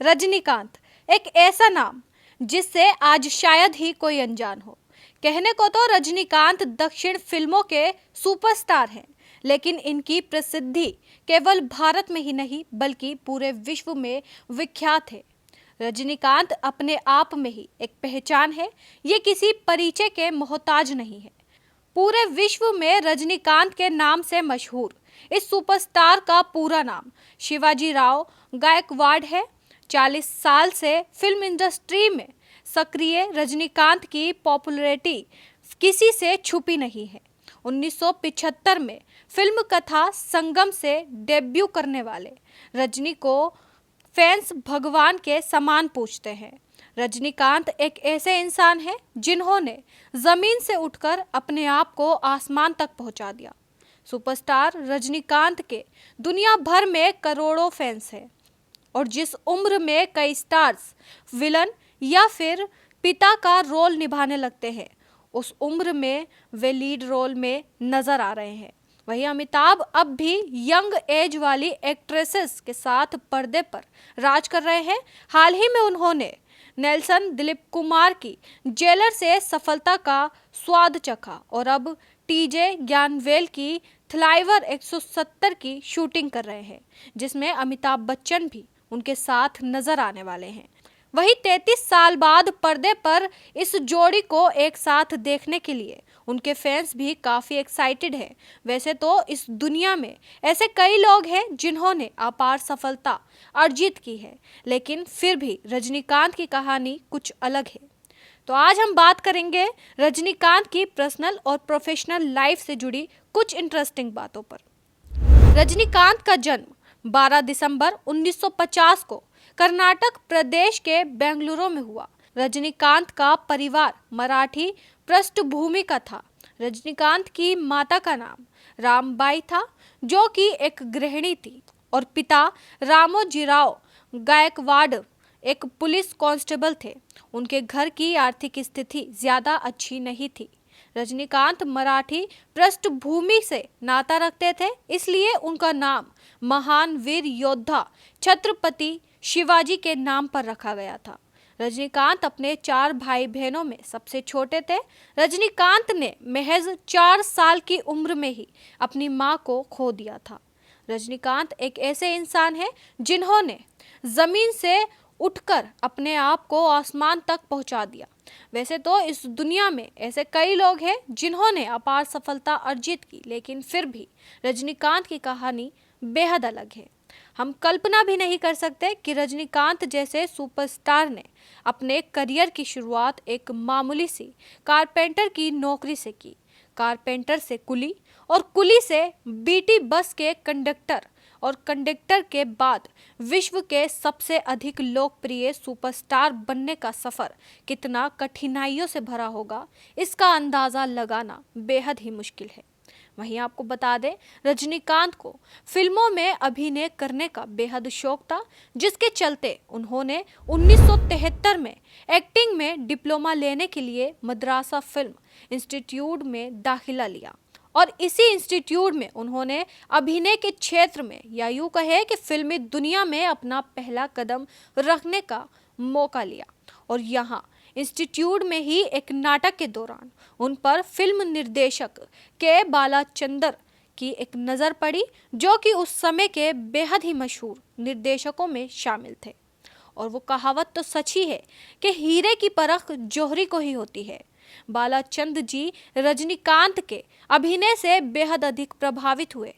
रजनीकांत एक ऐसा नाम जिससे आज शायद ही कोई अनजान हो। कहने को तो रजनीकांत दक्षिण फिल्मों के सुपरस्टार हैं, लेकिन इनकी प्रसिद्धि केवल भारत में ही नहीं बल्कि पूरे विश्व में विख्यात है। रजनीकांत अपने आप में ही एक पहचान है, ये किसी परिचय के मोहताज नहीं है। पूरे विश्व में रजनीकांत के नाम से मशहूर इस सुपरस्टार का पूरा नाम शिवाजी राव गायकवाड़ है। 40 साल से फिल्म इंडस्ट्री में सक्रिय रजनीकांत की पॉपुलैरिटी किसी से छुपी नहीं है। 1975 में फिल्म कथा संगम से डेब्यू करने वाले रजनी को फैंस भगवान के समान पूछते हैं। रजनीकांत एक ऐसे इंसान हैं जिन्होंने जमीन से उठकर अपने आप को आसमान तक पहुंचा दिया। सुपरस्टार रजनीकांत के दुनिया भर में करोड़ों फैंस हैं और जिस उम्र में कई स्टार्स विलन या फिर पिता का रोल निभाने लगते हैं, उस उम्र में वे लीड रोल में नजर आ रहे हैं। वहीं अमिताभ अब भी यंग एज वाली एक्ट्रेसेस के साथ पर्दे पर राज कर रहे हैं। हाल ही में उन्होंने नेल्सन दिलीप कुमार की जेलर से सफलता का स्वाद चखा और अब टीजे ज्ञानवेल की थ्लाइवर 170 की शूटिंग कर रहे हैं, जिसमें अमिताभ बच्चन भी उनके साथ नजर आने वाले हैं। वहीं 33 साल बाद पर्दे पर इस जोड़ी को एक साथ देखने के लिए उनके फैंस भी काफी एक्साइटेड हैं। वैसे तो इस दुनिया में ऐसे कई लोग हैं जिन्होंने अपार सफलता अर्जित की है, लेकिन फिर भी रजनीकांत की कहानी कुछ अलग है। तो आज हम बात करेंगे रजनीकांत की पर्सनल और प्रोफेशनल लाइफ से जुड़ी कुछ इंटरेस्टिंग बातों पर। रजनीकांत का जन्म 12 दिसंबर 1950 को कर्नाटक प्रदेश के बेंगलुरु में हुआ। रजनीकांत का परिवार मराठी पृष्ठभूमि का था। रजनीकांत की माता का नाम रामबाई था, जो कि एक गृहिणी थी, और पिता रामोजीराव गायकवाड़ एक पुलिस कांस्टेबल थे। उनके घर की आर्थिक स्थिति ज्यादा अच्छी नहीं थी। रजनीकांत मराठी पृष्ठभूमि से नाता रखते थे, इसलिए उनका नाम महान वीर योद्धा छत्रपति शिवाजी के नाम पर रखा गया था। रजनीकांत अपने 4 भाई बहनों में सबसे छोटे थे। रजनीकांत ने महज 4 साल की उम्र में ही अपनी मां को खो दिया था। रजनीकांत एक ऐसे इंसान हैं जिन्होंने जमीन से उठकर अपने आप को आसमान तक पहुंचा दिया। वैसे तो इस दुनिया में ऐसे कई लोग हैं जिन्होंने अपार सफलता अर्जित की, लेकिन फिर भी रजनीकांत की कहानी बेहद अलग है। हम कल्पना भी नहीं कर सकते कि रजनीकांत जैसे सुपरस्टार ने अपने करियर की शुरुआत एक मामूली सी कारपेंटर की नौकरी से की। कारपेंटर से कुली और कुली से बीटी बस के कंडक्टर और कंडक्टर के बाद विश्व के सबसे अधिक लोकप्रिय सुपरस्टार बनने का सफर कितना कठिनाइयों से भरा होगा, इसका अंदाजा लगाना बेहद ही मुश्किल है। वहीं आपको बता दें, रजनीकांत को फिल्मों में अभिनय करने का बेहद शौक था, जिसके चलते उन्होंने 1973 में एक्टिंग में डिप्लोमा लेने के लिए मद्रासा फिल्म इंस्टीट्यूट में दाखिला लिया और इसी इंस्टीट्यूट में उन्होंने अभिनय के क्षेत्र में, या यूं कहे कि फिल्मी दुनिया में, अपना पहला कदम रखने का मौका लिया। और यहाँ इंस्टीट्यूट में ही एक नाटक के दौरान उन पर फिल्म निर्देशक के बालाचंदर की एक नज़र पड़ी, जो कि उस समय के बेहद ही मशहूर निर्देशकों में शामिल थे। और वो कहावत तो सच ही है कि हीरे की परख जौहरी को ही होती है। बालाचंद जी रजनीकांत के अभिनय से बेहद अधिक प्रभावित हुए।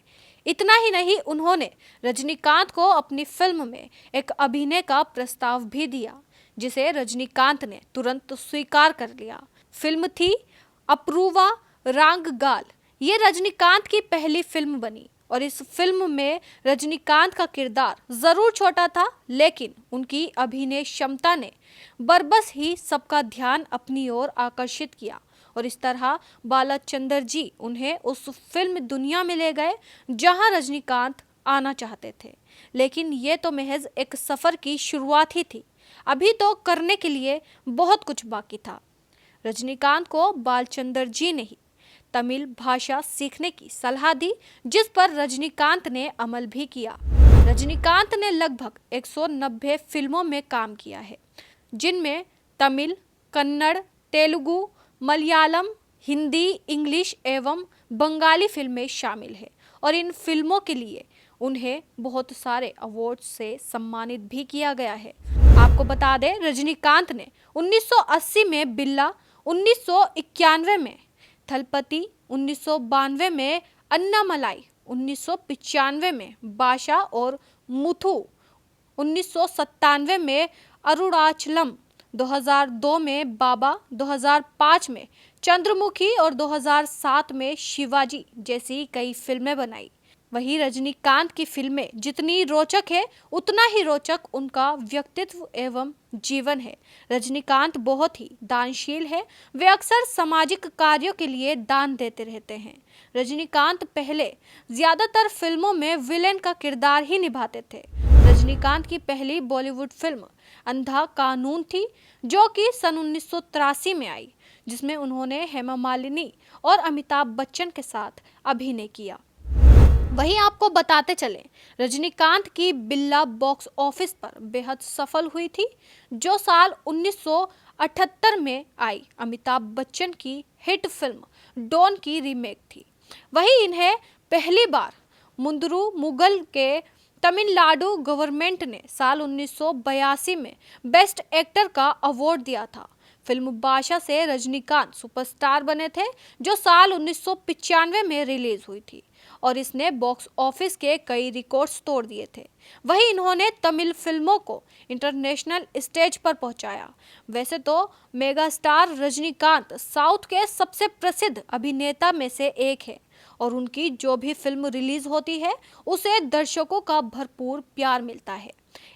इतना ही नहीं, उन्होंने रजनीकांत को अपनी फिल्म में एक अभिनय का प्रस्ताव भी दिया, जिसे रजनीकांत ने तुरंत स्वीकार कर लिया। फिल्म थी अपूर्वा रांगगाल। ये रजनीकांत की पहली फिल्म बनी और इस फिल्म में रजनीकांत का किरदार जरूर छोटा था, लेकिन उनकी अभिनय क्षमता ने बरबस ही सबका ध्यान अपनी ओर आकर्षित किया और इस तरह बालाचंदर जी उन्हें उस फिल्म दुनिया में ले गए जहां रजनीकांत आना चाहते थे। लेकिन ये तो महज एक सफर की शुरुआत ही थी, अभी तो करने के लिए बहुत कुछ बाकी था। रजनीकांत को बालचंदर जी ने ही तमिल भाषा सीखने की सलाह दी, जिस पर रजनीकांत ने अमल भी किया। रजनीकांत ने लगभग 190 फिल्मों में काम किया है, जिनमें तमिल, कन्नड़, तेलुगु, मलयालम, हिंदी, इंग्लिश एवं बंगाली फिल्में शामिल हैं और इन फिल्मों के लिए उन्हें बहुत सारे अवार्ड से सम्मानित भी किया गया है। आपको बता दें, रजनीकांत ने 1980 में बिल्ला, 1991 में थलपति, 1992 में अन्नामलाई, 1995 में बादशाह और मुथु, 1997 में अरुणाचलम, 2002 में बाबा, 2005 में चंद्रमुखी और 2007 में शिवाजी जैसी कई फिल्में बनाई। वहीं रजनीकांत की फिल्में जितनी रोचक है, उतना ही रोचक उनका व्यक्तित्व एवं जीवन है। रजनीकांत बहुत ही दानशील है। वे अक्सर सामाजिक कार्यों के लिए दान देते रहते हैं। रजनीकांत पहले ज्यादातर फिल्मों में विलेन का किरदार ही निभाते थे। रजनीकांत की पहली बॉलीवुड फिल्म अंधा कानून थी, जो कि सन 1983 में आई, जिसमें उन्होंने हेमा मालिनी और अमिताभ बच्चन के साथ अभिनय किया। वहीं आपको बताते चले, रजनीकांत की बिल्ला बॉक्स ऑफिस पर बेहद सफल हुई थी, जो साल 1978 में आई अमिताभ बच्चन की हिट फिल्म डॉन की रीमेक थी। वहीं इन्हें पहली बार मुंदरू मुगल के तमिलनाडु गवर्नमेंट ने साल 1982 में बेस्ट एक्टर का अवार्ड दिया था। फिल्म बादशाह से रजनीकांत सुपरस्टार बने थे, जो साल 1995 में रिलीज हुई थी और इसने बॉक्स ऑफिस के कई रिकॉर्ड्स तोड़ दिए थे। वहीं इन्होंने तमिल फिल्मों को इंटरनेशनल स्टेज पर पहुंचाया। वैसे तो मेगा स्टार रजनीकांत साउथ के सबसे प्रसिद्ध अभिनेता में से एक है और उनकी जो भी फिल्म रिलीज होती है, उसे दर्शकों का भरपूर प्यार मिलता है।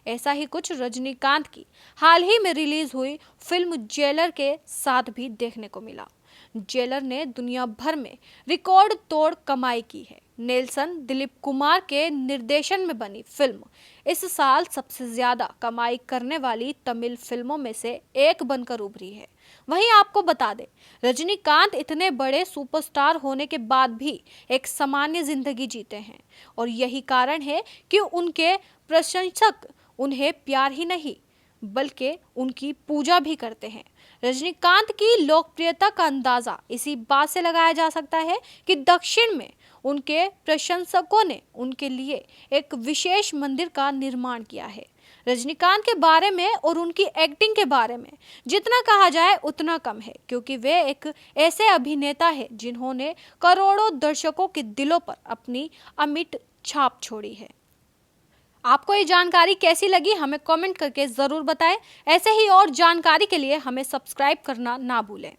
ऐसा ही कुछ रजनीकांत की हाल ही में रिलीज हुई फिल्म जेलर के साथ भी देखने को मिला। जेलर ने दुनिया भर में रिकॉर्ड तोड़ कमाई की है। नेल्सन दिलीप कुमार के निर्देशन में बनी फिल्म इस साल सबसे ज्यादा कमाई करने वाली तमिल फिल्मों में से एक बनकर उभरी है। वहीं आपको बता दें, रजनीकांत इतने बड़े सुपरस्टार होने के बाद भी एक सामान्य जिंदगी जीते हैं और यही कारण है कि उनके प्रशंसक उन्हें प्यार ही नहीं बल्कि उनकी पूजा भी करते हैं। रजनीकांत की लोकप्रियता का अंदाजा इसी बात से लगाया जा सकता है कि दक्षिण में उनके प्रशंसकों ने उनके लिए एक विशेष मंदिर का निर्माण किया है। रजनीकांत के बारे में और उनकी एक्टिंग के बारे में जितना कहा जाए उतना कम है, क्योंकि वे एक ऐसे अभिनेता हैं जिन्होंने करोड़ों दर्शकों के दिलों पर अपनी अमिट छाप छोड़ी है। आपको ये जानकारी कैसी लगी, हमें कमेंट करके ज़रूर बताएं। ऐसे ही और जानकारी के लिए हमें सब्सक्राइब करना ना भूलें।